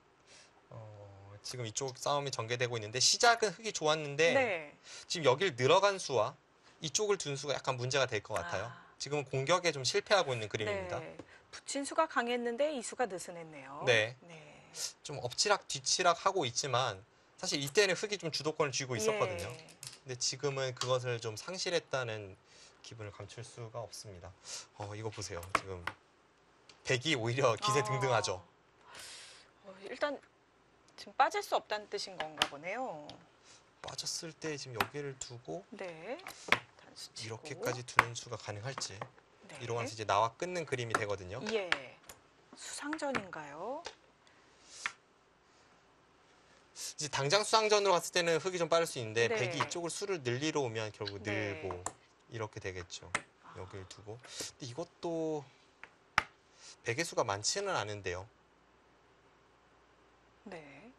지금 이쪽 싸움이 전개되고 있는데 시작은 흙이 좋았는데 네. 지금 여길 늘어간 수와 이쪽을 둔 수가 약간 문제가 될 것 같아요. 지금은 공격에 좀 실패하고 있는 그림입니다. 네. 붙인 수가 강했는데 이 수가 느슨했네요. 네. 네. 좀 엎치락 뒤치락 하고 있지만 사실 이때는 흙이 좀 주도권을 쥐고 있었거든요. 예. 근데 지금은 그것을 좀 상실했다는 기분을 감출 수가 없습니다. 이거 보세요. 지금 백이 오히려 기세등등하죠. 일단 지금 빠질 수 없다는 뜻인 건가 보네요. 빠졌을 때 지금 여기를 두고 네. 단수 치고. 이렇게까지 두는 수가 가능할지. 네. 이러면서 이제 나와 끊는 그림이 되거든요. 예. 수상전인가요? 이제 당장 수상전으로 갔을 때는 흙이 좀 빠를 수 있는데 네. 백이 이쪽을 수를 늘리러 오면 결국 네. 늘고 이렇게 되겠죠. 여기를 두고. 근데 이것도 백의 수가 많지는 않은데요. 네.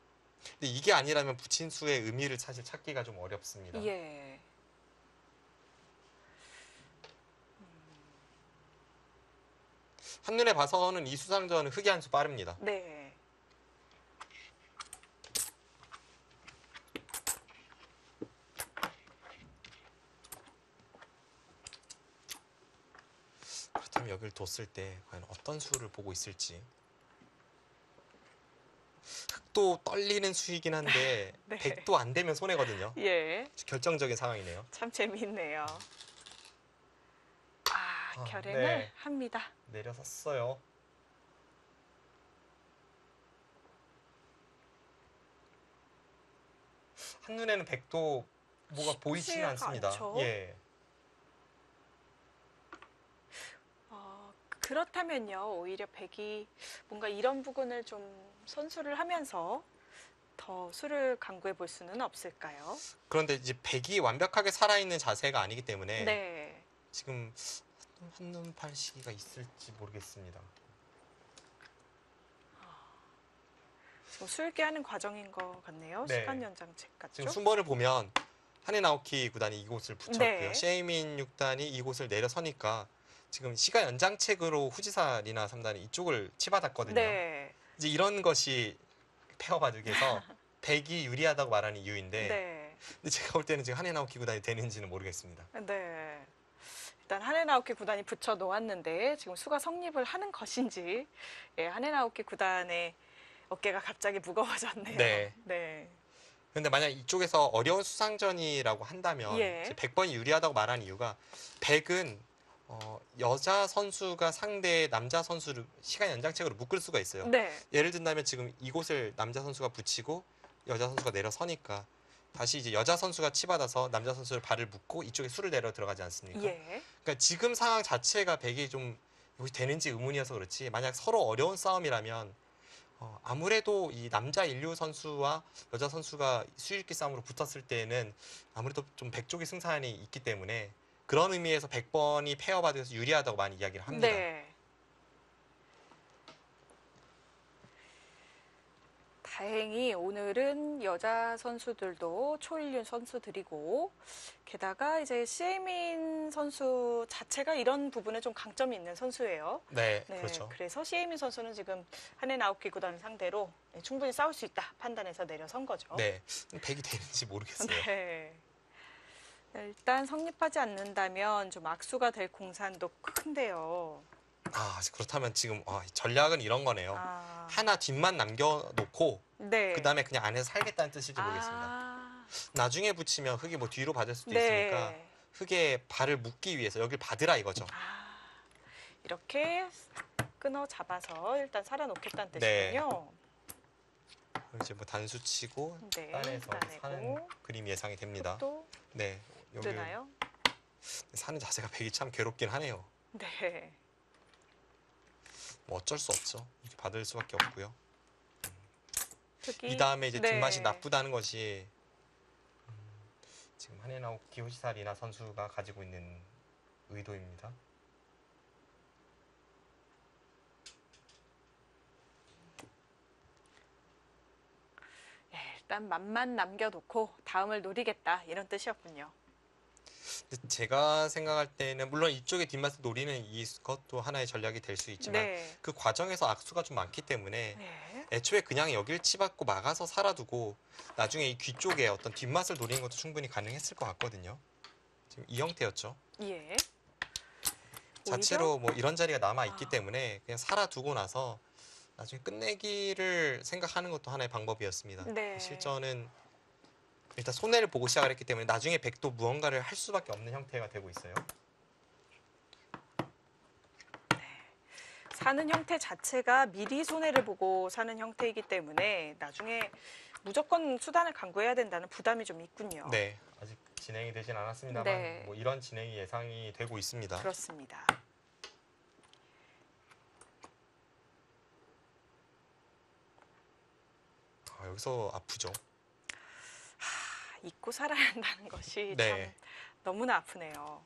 근데 이게 아니라면 붙인 수의 의미를 사실 찾기가 좀 어렵습니다. 예. 한눈에 봐서는 이 수상전은 흙이 한 수 빠릅니다. 네. 그렇다면 여기를 뒀을 때 과연 어떤 수를 보고 있을지. 흙도 떨리는 수이긴 한데 네. 백도 안 되면 손해거든요. 예. 결정적인 상황이네요. 참 재미있네요. 결행을 네. 합니다. 내려섰어요. 한눈에는 백도 뭐가 보이지는 쉽지가 않습니다. 않죠. 예. 그렇다면요, 오히려 백이 뭔가 이런 부분을 좀 선수를 하면서 더 수를 강구해 볼 수는 없을까요? 그런데 이제 백이 완벽하게 살아있는 자세가 아니기 때문에 네. 지금 한눈 팔 시기가 있을지 모르겠습니다. 지금 술기하는 과정인 것 같네요. 네. 시간 연장책 같죠? 지금 순번을 보면 하네나오키 구단이 이곳을 붙였고요. 네. 셰이민 6단이 이곳을 내려서니까 지금 시간 연장책으로 후지사 리나 3단이 이쪽을 치받았거든요. 네. 이제 이런 것이 페어 바둑에서 백이 유리하다고 말하는 이유인데 네. 근데 제가 볼 때는 지금 하네나오키 구단이 되는지는 모르겠습니다. 네. 일단 하네나오키 구단이 붙여 놓았는데 지금 수가 성립을 하는 것인지 예, 하네나오키 구단의 어깨가 갑자기 무거워졌네요. 네. 네. 근데 만약 이쪽에서 어려운 수상전이라고 한다면 예. 이제 100번이 유리하다고 말하는 이유가 백은 여자 선수가 상대 남자 선수를 시간 연장책으로 묶을 수가 있어요. 네. 예를 든다면 지금 이곳을 남자 선수가 붙이고 여자 선수가 내려서니까 다시 이제 여자 선수가 치받아서 남자 선수를 발을 묶고 이쪽에 수를 내려 들어가지 않습니까? 예. 그러니까 지금 상황 자체가 백이 좀 이것이 되는지 의문이어서 그렇지 만약 서로 어려운 싸움이라면 아무래도 이 남자 인류 선수와 여자 선수가 수익기 싸움으로 붙었을 때는 아무래도 좀 백 쪽의 승산이 있기 때문에 그런 의미에서 100번이 페어 바둑에서 유리하다고 많이 이야기를 합니다. 네. 다행히 오늘은 여자 선수들도 초일륜 선수들이고 게다가 이제 시에민 선수 자체가 이런 부분에 좀 강점이 있는 선수예요. 네, 네, 그렇죠. 그래서 시에민 선수는 지금 하네나오키 구단 상대로 충분히 싸울 수 있다 판단해서 내려선 거죠. 네, 백이 되는지 모르겠어요. 네. 일단 성립하지 않는다면 좀 악수가 될 공산도 큰데요. 그렇다면 지금 전략은 이런 거네요. 아, 하나 뒷만 남겨놓고 네. 그 다음에 그냥 안에서 살겠다는 뜻일지 모르겠습니다. 나중에 붙이면 흙이 뭐 뒤로 받을 수도 네. 있으니까 흙에 발을 묶기 위해서 여길 받으라 이거죠. 이렇게 끊어 잡아서 일단 살아놓겠다는 네. 뜻이군요. 그럼 이제 뭐 단수 치고 네. 딴에서 따내고 사는 그림 예상이 됩니다. 또 네, 여기 뜨나요? 사는 자세가 백이 참 괴롭긴 하네요. 네. 뭐 어쩔 수 없죠. 이렇게 받을 수밖에 없고요. 특히 이 다음에 이제 네. 뒷맛이 나쁘다는 것이 지금 하네나오키 호시사 리나 선수가 가지고 있는 의도입니다. 일단 맛만 남겨놓고 다음을 노리겠다 이런 뜻이었군요. 근데 제가 생각할 때는 물론 이쪽에 뒷맛을 노리는 이것도 하나의 전략이 될 수 있지만 네. 그 과정에서 악수가 좀 많기 때문에 네. 애초에 그냥 여길 치받고 막아서 살아두고 나중에 이 귀 쪽에 어떤 뒷맛을 노리는 것도 충분히 가능했을 것 같거든요. 지금 이 형태였죠. 예. 자체로 뭐 이런 자리가 남아 있기 아. 때문에 그냥 살아두고 나서 나중에 끝내기를 생각하는 것도 하나의 방법이었습니다. 네. 실전은 일단 손해를 보고 시작을 했기 때문에 나중에 백도 무언가를 할 수밖에 없는 형태가 되고 있어요. 사는 형태 자체가 미리 손해를 보고 사는 형태이기 때문에 나중에 무조건 수단을 강구해야 된다는 부담이 좀 있군요. 네, 아직 진행이 되진 않았습니다만 네. 뭐 이런 진행이 예상이 되고 있습니다. 그렇습니다. 여기서 아프죠. 잊고 살아야 한다는 것이 네. 참 너무나 아프네요.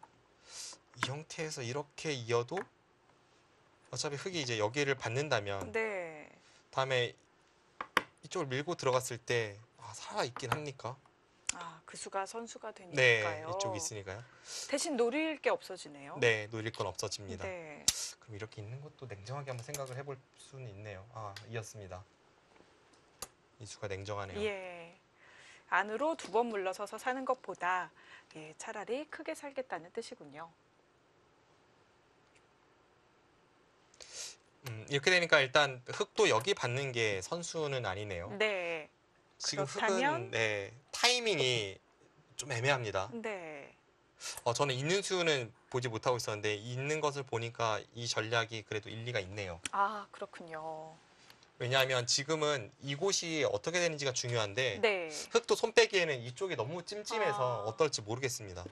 이 형태에서 이렇게 이어도 어차피 흙이 이제 여기를 받는다면 네. 다음에 이쪽을 밀고 들어갔을 때 살아 있긴 합니까? 그 수가 선수가 네, 되니까요. 이쪽이 있으니까요. 대신 노릴 게 없어지네요. 네, 노릴 건 없어집니다. 네. 그럼 이렇게 있는 것도 냉정하게 한번 생각을 해볼 수는 있네요. 이었습니다. 이 수가 냉정하네요. 예. 안으로 두 번 물러서서 사는 것보다 차라리 크게 살겠다는 뜻이군요. 이렇게 되니까 일단 흙도 여기 받는 게 선수는 아니네요. 네. 지금 그렇다면? 흙은 타이밍이 좀 애매합니다. 네. 저는 있는 수는 보지 못하고 있었는데 있는 것을 보니까 이 전략이 그래도 일리가 있네요. 그렇군요. 왜냐하면 지금은 이곳이 어떻게 되는지가 중요한데 네. 흙도 손 빼기에는 이쪽이 너무 찜찜해서 어떨지 모르겠습니다.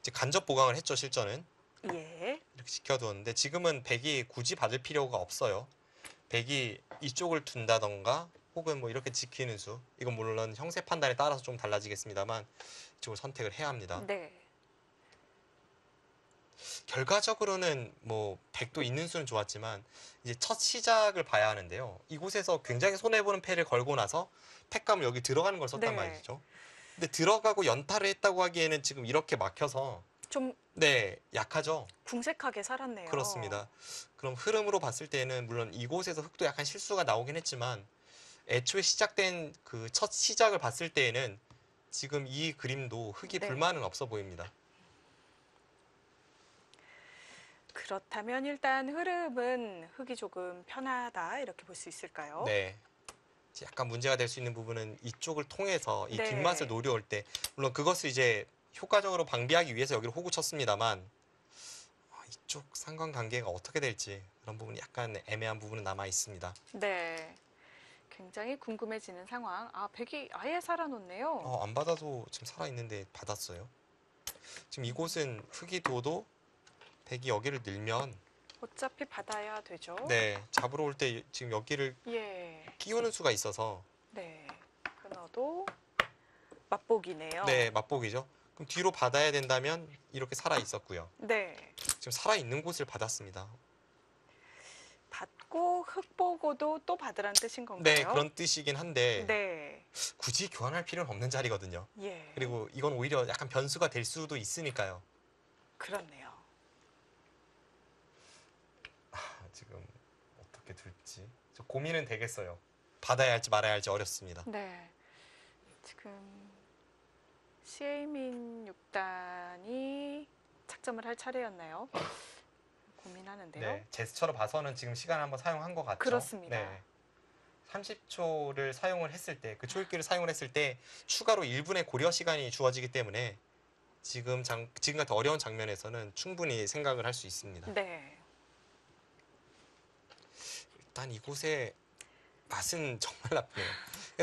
이제 간접 보강을 했죠, 실전은. 예. 이렇게 지켜두었는데 지금은 백이 굳이 받을 필요가 없어요. 백이 이쪽을 둔다던가 혹은 뭐 이렇게 지키는 수, 이건 물론 형세 판단에 따라서 좀 달라지겠습니다만 이쪽을 선택을 해야 합니다. 네. 결과적으로는 뭐 백도 있는 수는 좋았지만 이제 첫 시작을 봐야 하는데요. 이곳에서 굉장히 손해보는 패를 걸고 나서 팩감을 여기 들어가는 걸 썼단 네. 말이죠. 근데 들어가고 연타를 했다고 하기에는 지금 이렇게 막혀서 좀 약하죠. 궁색하게 살았네요. 그렇습니다. 그럼 흐름으로 봤을 때는 물론 이곳에서 흙도 약간 실수가 나오긴 했지만 애초에 시작된 그 첫 시작을 봤을 때에는 지금 이 그림도 흙이 네. 불만은 없어 보입니다. 그렇다면 일단 흐름은 흙이 조금 편하다 이렇게 볼 수 있을까요? 네. 이제 약간 문제가 될 수 있는 부분은 이쪽을 통해서 이 네. 뒷맛을 노려올 때 물론 그것을 이제 효과적으로 방비하기 위해서 여기를 호구 쳤습니다만 이쪽 상관관계가 어떻게 될지 그런 부분이 약간 애매한 부분은 남아 있습니다. 네. 굉장히 궁금해지는 상황. 백이 아예 살아놓네요. 안 받아도 지금 살아있는데 받았어요. 지금 이곳은 흙이 둬도 백이 여기를 늘면 어차피 받아야 되죠. 잡으러 올 때 지금 여기를 예. 끼우는 수가 있어서 네. 끊어도 맛보기네요. 맛보기죠. 그럼 뒤로 받아야 된다면 이렇게 살아 있었고요. 네. 지금 살아 있는 곳을 받았습니다. 받고 흙 보고도 또 받으란 뜻인 건가요? 네, 그런 뜻이긴 한데 네. 굳이 교환할 필요는 없는 자리거든요. 예. 그리고 이건 오히려 약간 변수가 될 수도 있으니까요. 그렇네요. 지금 어떻게 둘지 저 고민은 되겠어요. 받아야 할지 말아야 할지 어렵습니다. 네. 지금 시에이민 6단이 착점을 할 차례였나요? 고민하는데요. 네, 제스처로 봐서는 지금 시간을 한번 사용한 것 같죠. 그렇습니다. 30초를 사용을 했을 때, 그 초읽기를 사용을 했을 때 추가로 1분의 고려 시간이 주어지기 때문에 지금 같은 어려운 장면에서는 충분히 생각을 할 수 있습니다. 네. 일단 이곳의 맛은 정말 나쁘네요.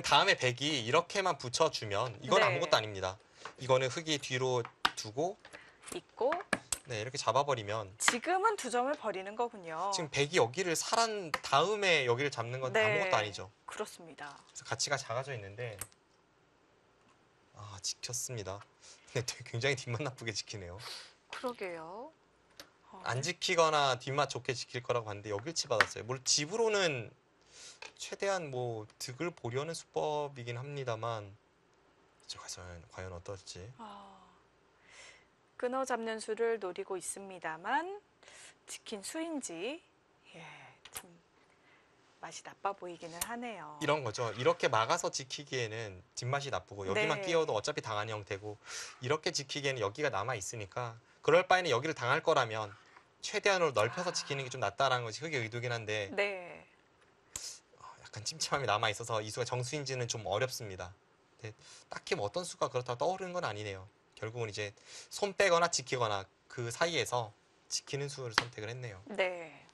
다음에 백이 이렇게만 붙여주면 이건 네. 아무것도 아닙니다. 이거는 흙이 뒤로 두고 있고 이렇게 잡아버리면 지금은 두 점을 버리는 거군요. 지금 백이 여기를 살한 다음에 여기를 잡는 건 네. 아무것도 아니죠. 그렇습니다. 그래서 가치가 작아져 있는데 지켰습니다. 근데 되게 굉장히 뒷맛 나쁘게 지키네요. 그러게요. 안 지키거나 뒷맛 좋게 지킬 거라고 봤는데 여길 치받았어요. 물론 집으로는 최대한 뭐 득을 보려는 수법이긴 합니다만 과연 어떨지. 끊어 잡는 수를 노리고 있습니다만 지킨 수인지 참 맛이 나빠 보이기는 하네요. 이런 거죠. 이렇게 막아서 지키기에는 뒷맛이 나쁘고 여기만 네. 끼워도 어차피 당하는 형태고 이렇게 지키기에는 여기가 남아 있으니까 그럴 바에는 여기를 당할 거라면 최대한으로 넓혀서 지키는 게 좀 낫다라는 것이 흙의 의도긴 한데 네. 약간 찜찜함이 남아 있어서 이 수가 정수인지는 좀 어렵습니다. 근데 딱히 뭐 어떤 수가 그렇다고 떠오르는 건 아니네요. 결국은 이제 손 빼거나 지키거나 그 사이에서 지키는 수를 선택을 했네요. 네.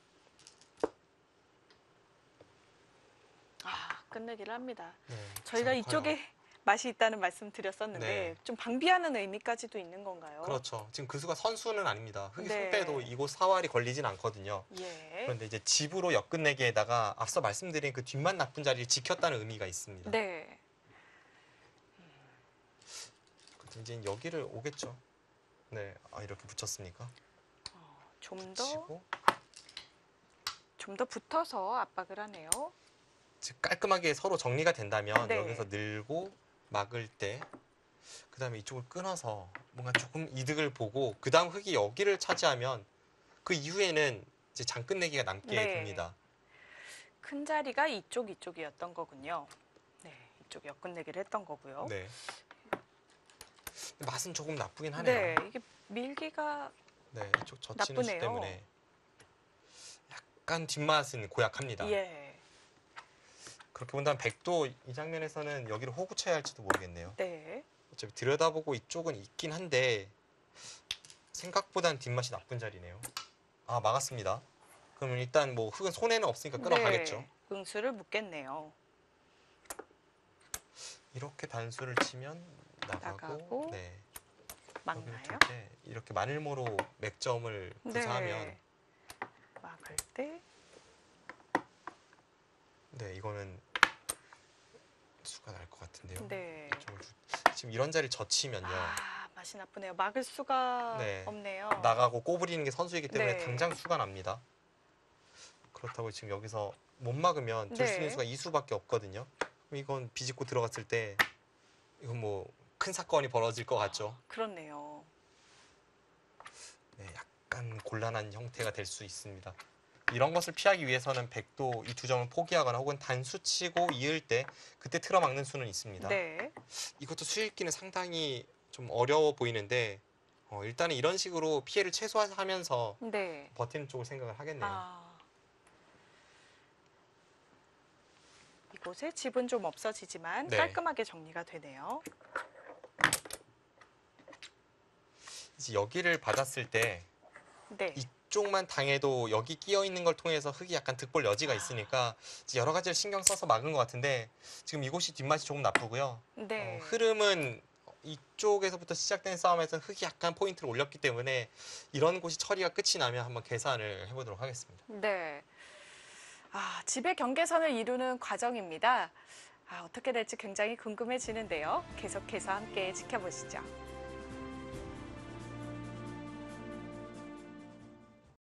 끝내기를 합니다. 네, 저희가 잘 이쪽에 커요. 맛이 있다는 말씀 드렸었는데 네. 좀 방비하는 의미까지도 있는 건가요? 그렇죠. 지금 그 수가 선수는 아닙니다. 흙이 네. 숲에도 이곳 사활이 걸리진 않거든요. 예. 그런데 이제 집으로 엮끝내기에다가 앞서 말씀드린 그 뒷맛 나쁜 자리를 지켰다는 의미가 있습니다. 네. 그래서 이제 여기를 오겠죠. 네, 이렇게 붙였으니까. 좀 붙이고 더 붙어서 압박을 하네요. 즉 깔끔하게 서로 정리가 된다면 네. 여기서 늘고 막을 때 그다음에 이쪽을 끊어서 뭔가 조금 이득을 보고 그다음 흙이 여기를 차지하면 그 이후에는 이제 장 끝내기가 남게 네. 됩니다. 큰 자리가 이쪽이었던 거군요. 네, 이쪽 엮끝내기를 했던 거고요. 네. 맛은 조금 나쁘긴 하네요. 네, 이게 밀기가 네, 이쪽 젖히는 수 나쁘네요. 때문에 약간 뒷맛은 고약합니다. 예. 그렇게 본다면 백도 이 장면에서는 여기를 호구 쳐야 할지도 모르겠네요. 네. 어차피 들여다보고 이쪽은 있긴 한데 생각보단 뒷맛이 나쁜 자리네요. 막았습니다. 그러면 일단 뭐 흙은 손해는 없으니까 끊어가겠죠. 네, 응수를 묻겠네요. 이렇게 단수를 치면 나가고, 네. 막나요? 여기를 둘 때 이렇게 마늘모로 맥점을 구사하면 네. 막을 때 네, 이거는 수가 날 것 같은데요. 네. 지금 이런 자리를 젖히면요. 맛이 나쁘네요. 막을 수가 네. 없네요. 나가고 꼬부리는 게 선수이기 때문에 네. 당장 수가 납니다. 그렇다고 지금 여기서 못 막으면 들 수 네. 있는 수가 2수밖에 없거든요. 그럼 이건 비집고 들어갔을 때 이건 뭐 큰 사건이 벌어질 것 같죠. 그렇네요. 네, 약간 곤란한 형태가 될 수 있습니다. 이런 것을 피하기 위해서는 백도 이 두 점을 포기하거나 혹은 단수 치고 이을 때 그때 틀어막는 수는 있습니다. 네. 이것도 수익기는 상당히 좀 어려워 보이는데 일단은 이런 식으로 피해를 최소화하면서 네. 버티는 쪽을 생각을 하겠네요. 이곳에 집은 좀 없어지지만 네. 깔끔하게 정리가 되네요. 이제 여기를 받았을 때 네. 이쪽만 당해도 여기 끼어 있는 걸 통해서 흙이 약간 득볼 여지가 있으니까 이제 여러 가지를 신경 써서 막은 것 같은데 지금 이곳이 뒷맛이 조금 나쁘고요. 네. 흐름은 이쪽에서부터 시작된 싸움에서 흙이 약간 포인트를 올렸기 때문에 이런 곳이 처리가 끝이 나면 한번 계산을 해보도록 하겠습니다. 네. 집의 경계선을 이루는 과정입니다. 어떻게 될지 굉장히 궁금해지는데요. 계속해서 함께 지켜보시죠.